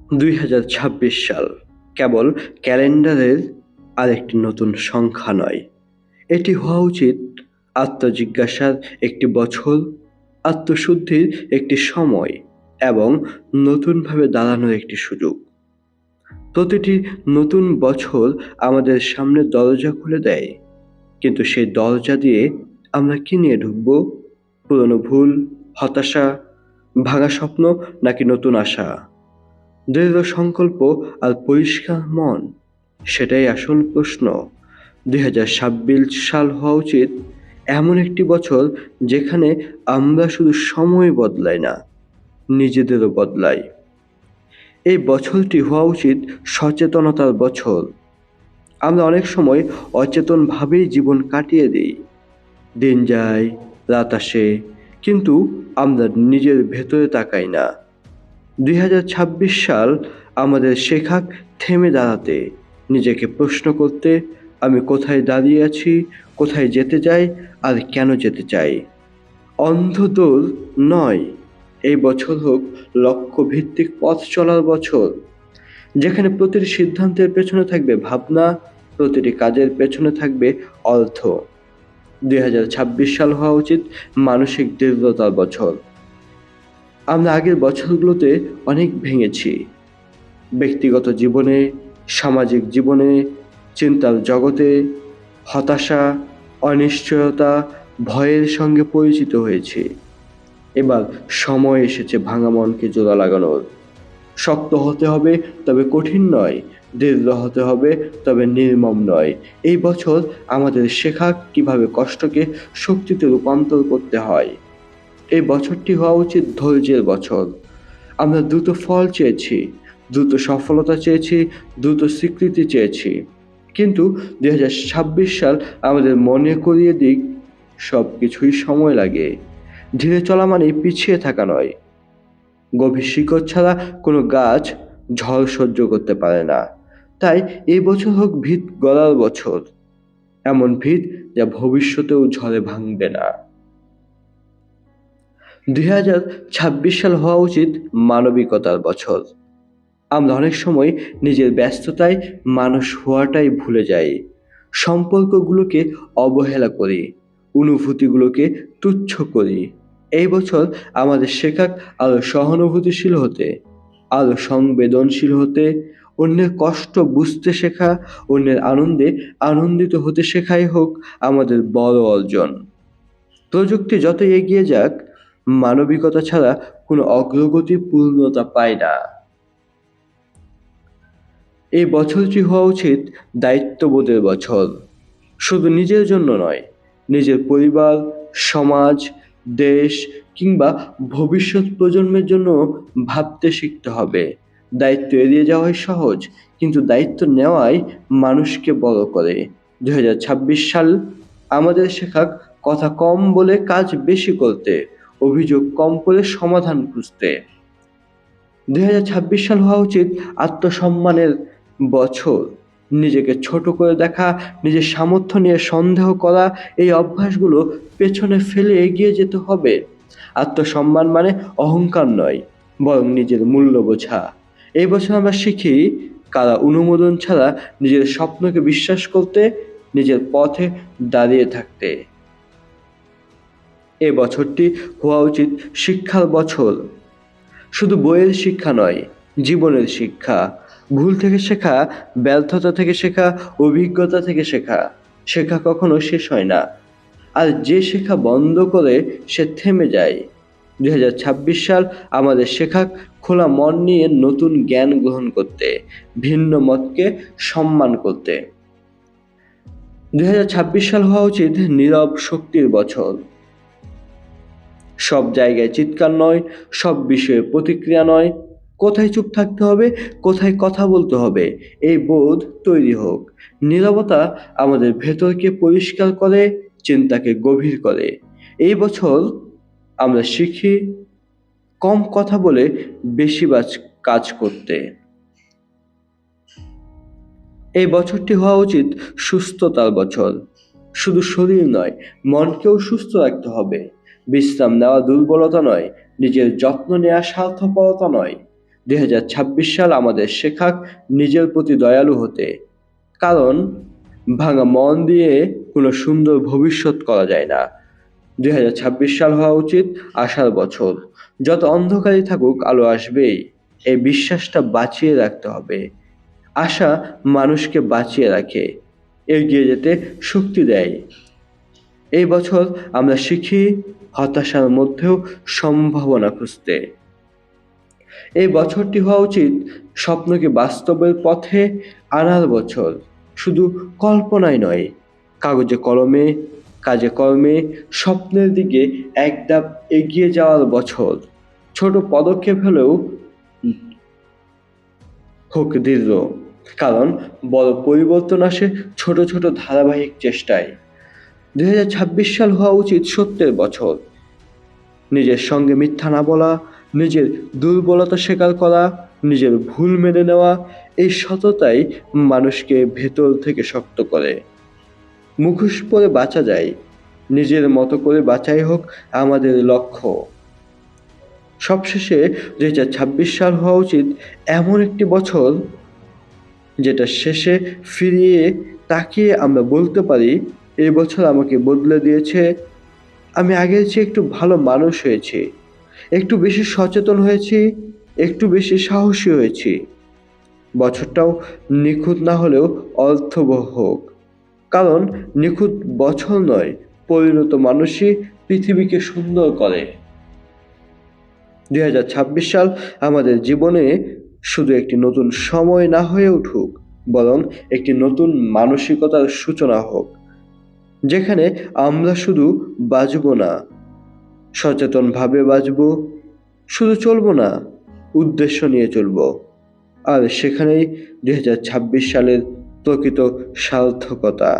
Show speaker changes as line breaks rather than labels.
2026 সাল কেবল ক্যালেন্ডারের আরেকটি নতুন সংখ্যা নয়, এটি হওয়া উচিত আত্মজিজ্ঞাসার একটি বছর, আত্মশুদ্ধির একটি সময় এবং নতুনভাবে দাঁড়ানোর একটি সুযোগ। প্রতিটি নতুন বছর আমাদের সামনে দরজা খুলে দেয়, কিন্তু সেই দরজা দিয়ে আমরা কি নিয়ে ঢুকব? পুরনো ভুল, হতাশা, ভাঙা স্বপ্ন, নাকি নতুন আশা? দৃঢ় সংকল্প আর পরিষ্কার মন, সেটাই আসল প্রশ্ন। 2026 সাল হওয়া উচিত এমন একটি বছর যেখানে আমরা শুধু সময় বদলাই না, নিজেদেরও বদলাই। এই বছরটি হওয়া উচিত সচেতনতার বছর। আমরা অনেক সময় অচেতনভাবেই জীবন কাটিয়ে দিই। দিন যায়, রাত আসে, কিন্তু আমরা নিজের ভেতরে তাকাই না। 2026 সাল আমাদের শেখাক থেমে দাঁড়াতে, নিজেকে প্রশ্ন করতে, আমি কোথায় দাঁড়িয়ে আছি, কোথায় যেতে চাই, আর কেন যেতে চাই। অন্ধ দৌড় নয়, এই বছর হোক লক্ষ্য ভিত্তিক পথ চলার বছর, যেখানে প্রতিটি সিদ্ধান্তের পেছনে থাকবে ভাবনা, প্রতিটি কাজের পেছনে থাকবে অর্থ। 2026 সাল হওয়া উচিত মানসিক দৃঢ়তার বছর। আমরা আগের বছরগুলোতে অনেক ভেঙেছি, ব্যক্তিগত জীবনে, সামাজিক জীবনে, চিন্তার জগতে। হতাশা, অনিশ্চয়তা, ভয়ের সঙ্গে পরিচিত হয়েছি। এবার সময় এসেছে ভাঙা মনকে জোড়া লাগানোর। শক্ত হতে হবে, তবে কঠিন নয়। দৃঢ় হতে হবে, তবে নির্মম নয়। এই বছর আমাদের শেখা কিভাবে কষ্টকে শক্তিতে রূপান্তর করতে হয়। এই বছরটি হওয়া উচিত ধৈর্যের বছর। আমরা দ্রুত ফল চেয়েছি, দ্রুত সফলতা চেয়েছি, দ্রুত স্বীকৃতি চেয়েছি, কিন্তু 2026 সাল আমাদের মনে করিয়ে দিক, সব কিছুই সময় লাগে। ধীরে চলা মানে পিছিয়ে থাকা নয়। গভীর শিকড় ছাড়া কোনো গাছ ঝড় সহ্য করতে পারে না। তাই এই বছর হোক ভিত গড়ার বছর, এমন ভিত যা ভবিষ্যতেও ঝড়ে ভাঙবে না। 2026 সাল হওয়া উচিত মানবিকতার বছর। আমরা অনেক সময় নিজের ব্যস্ততায় মানুষ হওয়াটাই ভুলে যাই। সম্পর্কগুলোকে অবহেলা করি, অনুভূতিগুলোকে তুচ্ছ করি। এই বছর আমাদের শেখাক আরো সহানুভূতিশীল হতে, আরো সংবেদনশীল হতে, অন্যের কষ্ট বুঝতে শেখা, অন্যের আনন্দে আনন্দিত হতে শেখাই হোক আমাদের বড় অর্জন। প্রযুক্তি যতই এগিয়ে যাক, মানবিকতা ছাড়া কোনো অগ্রগতি পূর্ণতা পায় না। এই বছরটি হওয়া উচিত দায়িত্ববোধের বছর। শুধু নিজের জন্য নয়, নিজের পরিবার, সমাজ, দেশ কিংবা ভবিষ্যৎ প্রজন্মের জন্য ভাবতে শিখতে হবে। দায়িত্ব এড়িয়ে যাওয়াই সহজ, কিন্তু দায়িত্ব নেওয়াই মানুষকে বড় করে। 2026 সাল আমাদের শেখাক কথা কম বলে কাজ বেশি করতে, অভিযোগ কম করে সমাধান খুঁজতে। 2026 সাল হওয়া উচিত আত্মসম্মানের বছর। নিজেকে ছোট করে দেখা, নিজের সামর্থ্য নিয়ে সন্দেহ করা, এই অভ্যাসগুলো পেছনে ফেলে এগিয়ে যেতে হবে। আত্মসম্মান মানে অহংকার নয়, বরং নিজের মূল্য বোঝা। এই বছর আমরা শিখি কারা অনুমোদন ছাড়া নিজের স্বপ্নকে বিশ্বাস করতে, নিজের পথে দাঁড়িয়ে থাকতে। এ বছরটি হওয়া উচিত শিক্ষার বছর। শুধু বইয়ের শিক্ষা নয়, জীবনের শিক্ষা। ভুল থেকে শেখা, ব্যর্থতা থেকে শেখা, অভিজ্ঞতা থেকে শেখা। শেখা কখনো শেষ হয় না, আর যে শেখা বন্ধ করে সে থেমে যায়। 2026 সাল আমাদের শেখাক খোলা মন নিয়ে নতুন জ্ঞান গ্রহণ করতে, ভিন্ন মতকে সম্মান করতে। 2026 সাল হওয়া উচিত নীরব শক্তির বছর। সব জায়গায় চিৎকার নয়, সব বিষয়ে প্রতিক্রিয়া নয়। কোথায় চুপ থাকতে হবে, কোথায় কথা বলতে হবে, এই বোধ তৈরি হোক। নীরবতা আমাদের ভেতরকে পরিষ্কার করে, চিন্তাকে গভীর করে। এই বছর আমরা শিখি কম কথা বলে বেশি কাজ করতে। এই বছরটি হওয়া উচিত সুস্থতার বছর। শুধু শরীর নয়, মনকেও সুস্থ রাখতে হবে। বিশ্রাম নেওয়া দুর্বলতা নয়, নিজের যত্ন নেওয়া স্বার্থপরতা নয়। 2026 সাল আমাদের শেখাক নিজের প্রতি দয়ালু হতে, কারণ ভাঙা মন দিয়ে কোনো সুন্দর ভবিষ্যৎ করা যায় না। 2026 সাল হওয়া উচিত আশার বছর। যত অন্ধকারই থাকুক আলো আসবেই, এই বিশ্বাসটা বাঁচিয়ে রাখতে হবে। আশা মানুষকে বাঁচিয়ে রাখে, এগিয়ে যেতে শক্তি দেয়। এই বছর আমরা শিখি হতাশার মধ্যেও সম্ভাবনা খুঁজতে। এই বছরটি হওয়া উচিত স্বপ্নকে বাস্তবের পথে আনার বছর, শুধু কল্পনায় নয়, কাগজে কলমে, কাজে কর্মে স্বপ্নের দিকে এক ধাপ এগিয়ে যাওয়ার বছর। ছোট পদক্ষেপ হলেও হোক দৃঢ়, কারণ বড় পরিবর্তন আসে ছোট ছোট ধারাবাহিক চেষ্টায়। 2026 সাল হওয়া উচিত সত্যের বছর। নিজের সঙ্গে মিথ্যা না বলা, নিজের দুর্বলতা স্বীকার করা, নিজের ভুল মেনে নেওয়া, এই সততাই মানুষকে ভেতর থেকে শক্ত করে। মুখোশ পরে বাঁচা যায়, নিজের মতো করে বাঁচাই হোক আমাদের লক্ষ্য। সবশেষে 2026 সাল হওয়া উচিত এমন একটি বছর যেটা শেষে ফিরিয়ে তাকিয়ে আমরা বলতে পারি, এই বছর আমাকে বদলে দিয়েছে। আমি আগের চেয়ে একটু ভালো মানুষ হয়েছি, একটু বেশি সচেতন হয়েছি, একটু বেশি সাহসী হয়েছি। বছরটাও নিখুঁত না হলেও অর্থবহ হোক, কারণ নিখুঁত বছর নয়, পরিণত মানুষই পৃথিবীকে সুন্দর করে। 2026 সাল আমাদের জীবনে শুধু একটি নতুন সময় না হয়ে উঠুক, বরং একটি নতুন মানসিকতার সূচনা হোক, যেখানে আমরা শুধু বাঁচব না, সচেতনভাবে বাঁচব, শুধু চলব না, উদ্দেশ্য নিয়ে চলব। আর সেখানেই 2026 সালের প্রকৃত সার্থকতা।